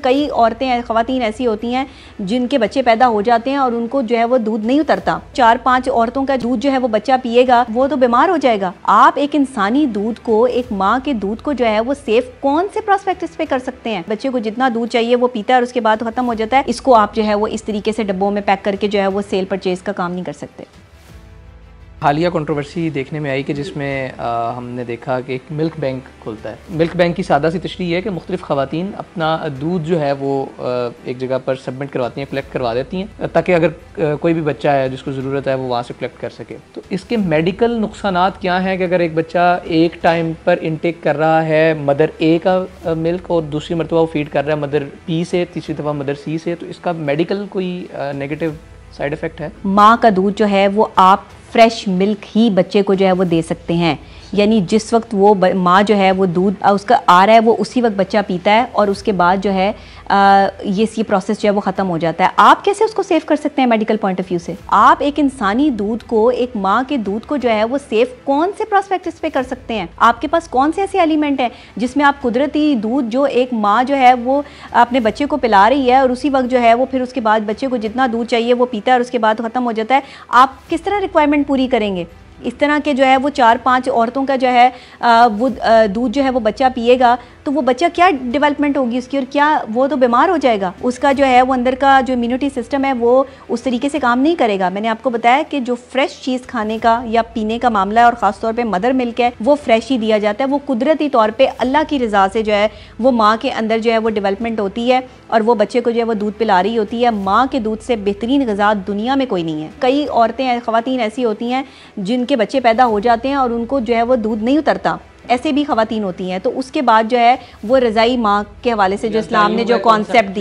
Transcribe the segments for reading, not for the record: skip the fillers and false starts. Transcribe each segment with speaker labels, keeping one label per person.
Speaker 1: कई औरतें ख़वातीन ऐसी होती हैं जिनके बच्चे पैदा हो जाते हैं और उनको जो है वो दूध नहीं उतरता। 4-5 औरतों का दूध जो है वो बच्चा पिएगा वो तो बीमार हो जाएगा। आप एक इंसानी दूध को, एक माँ के दूध को जो है वो सेफ कौन से प्रोस्पेक्टिस पे कर सकते हैं? बच्चे को जितना दूध चाहिए वो पीता है और उसके बाद खत्म हो जाता है। इसको आप जो है वो इस तरीके से डब्बों में पैक करके जो है वो सेल परचेज का काम नहीं कर सकते।
Speaker 2: हालिया कंट्रोवर्सी देखने में आई कि जिसमें हमने देखा कि एक मिल्क बैंक खुलता है। मिल्क बैंक की सादा सी तशरीह है कि मुख्तलिफ ख़वातीन अपना दूध जो है वो एक जगह पर सबमिट करवाती हैं, कलेक्ट करवा देती हैं, ताकि अगर कोई भी बच्चा है जिसको ज़रूरत है वो वहाँ से कलेक्ट कर सके। तो इसके मेडिकल नुकसानात क्या हैं कि अगर एक बच्चा एक टाइम पर इनटेक कर रहा है मदर ए का मिल्क और दूसरी मरतबा वो फीड कर रहा है मदर बी से, तीसरी दफ़ा मदर सी से, तो इसका मेडिकल कोई नेगेटिव साइड इफ़ेक्ट है?
Speaker 1: माँ का दूध जो है वो आप फ्रेश मिल्क ही बच्चे को जो है वो दे सकते हैं, यानी जिस वक्त वो माँ जो है वो दूध उसका आ रहा है वो उसी वक्त बच्चा पीता है और उसके बाद जो है ये प्रोसेस जो है वो ख़त्म हो जाता है। आप कैसे उसको सेव कर सकते हैं मेडिकल पॉइंट ऑफ व्यू से? आप एक इंसानी दूध को, एक माँ के दूध को जो है वो सेव कौन से प्रोस्पेक्टिस पे कर सकते हैं? आपके पास कौन से ऐसे एलिमेंट हैं जिसमें आप कुदरती दूध जो एक माँ जो है वो अपने बच्चे को पिला रही है और उसी वक्त जो है वो फिर उसके बाद बच्चे को जितना दूध चाहिए वो पीता है और उसके बाद ख़त्म हो जाता है, आप किस तरह रिक्वायरमेंट पूरी करेंगे? इस तरह के जो है वो 4-5 औरतों का जो है वो दूध जो है वो बच्चा पिएगा तो वो बच्चा क्या डेवलपमेंट होगी उसकी, और क्या वो तो बीमार हो जाएगा। उसका जो है वो अंदर का जो इम्यूनिटी सिस्टम है वो उस तरीके से काम नहीं करेगा। मैंने आपको बताया कि जो फ्रेश चीज़ खाने का या पीने का मामला है और ख़ास तौर पे मदर मिल्क है वो फ्रेश ही दिया जाता है। वो कुदरती तौर पे अल्लाह की रज़ा से जो है वो माँ के अंदर जो है वो डेवलपमेंट होती है और वो बच्चे को जो है वो दूध पिला रही होती है। माँ के दूध से बेहतरीन ग़िज़ा दुनिया में कोई नहीं है। कई औरतें, ख़वातीन ऐसी होती हैं जिनके बच्चे पैदा हो जाते हैं और उनको जो है वो दूध नहीं उतरता, ऐसे भी ख़वातीन होती हैं। तो उसके बाद जो है वो रज़ाई माँ के हवाले से जो इस्लाम ने जो कॉन्सेप्ट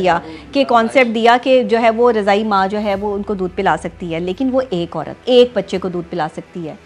Speaker 1: दिया कि जो है वो रज़ाई माँ जो है वो उनको दूध पिला सकती है, लेकिन वो एक औरत एक बच्चे को दूध पिला सकती है।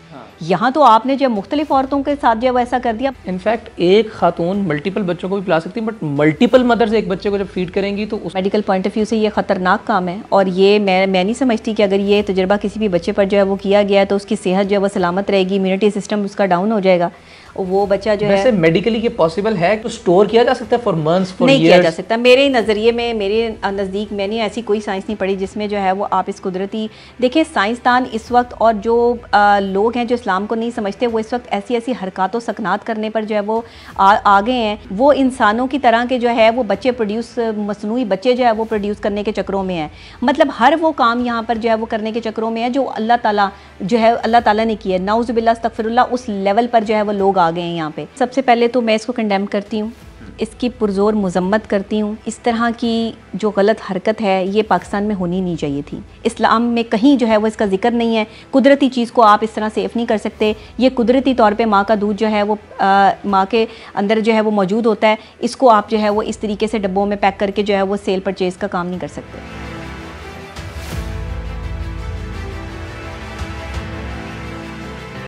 Speaker 1: यहाँ तो आपने जो मुख्तलिफ औरतों के साथ जो है ऐसा कर दिया।
Speaker 2: इनफैक्ट एक खातून मल्टीपल बच्चों को भी पिला सकती है, बट मल्टीपल मदर्स एक बच्चे को जब फीड करेंगी तो
Speaker 1: मेडिकल पॉइंट ऑफ व्यू से ये ख़तरनाक काम है। और ये मैं नहीं समझती कि अगर ये तजुर्बा किसी भी बच्चे पर जो है वो किया गया है तो उसकी सेहत जो है वो सलामत रहेगी, इम्यूनिटी सिस्टम उसका डाउन हो जाएगा, वो बच्चा जो है
Speaker 2: मेडिकली ये पॉसिबल है तो स्टोर किया जा सकता है फॉर मंथ्स, फॉर
Speaker 1: नहीं किया जा सकता। मेरे नज़रिए में, मेरे नज़दीक मैंने ऐसी कोई साइंस नहीं पढ़ी जिसमें जो है वो आप इस कुदरती देखिए साइंसदान इस वक्त और जो लोग हैं जो इस्लाम को नहीं समझते वो इस वक्त ऐसी ऐसी हरकत व सकनात करने पर जो है वो आ गए हैं। वो इंसानों की तरह के जो है वो बच्चे प्रोड्यूस, मसनूई बच्चे जो है वो प्रोड्यूस करने के चक्रों में है। मतलब हर वो काम यहाँ पर जो है वो करने के चक्रों में है जो अल्लाह ताला जो है अल्लाह ताला ने किया। नाउज़ुबिल्लाह अस्तगफिरुल्लाह, उस लेवल पर जो है वो लोग आ गए हैं यहाँ पे। सबसे पहले तो मैं इसको कंडेम करती हूँ, इसकी पुरजोर मजम्मत करती हूँ। इस तरह की जो गलत हरकत है ये पाकिस्तान में होनी नहीं चाहिए थी। इस्लाम में कहीं जो है वो इसका जिक्र नहीं है। कुदरती चीज़ को आप इस तरह सेफ नहीं कर सकते। ये कुदरती तौर पे माँ का दूध जो है वो माँ के अंदर जो है वो मौजूद होता है। इसको आप जो है वो इस तरीके से डब्बों में पैक करके जो है वो सेल परचेज़ का काम नहीं कर सकते।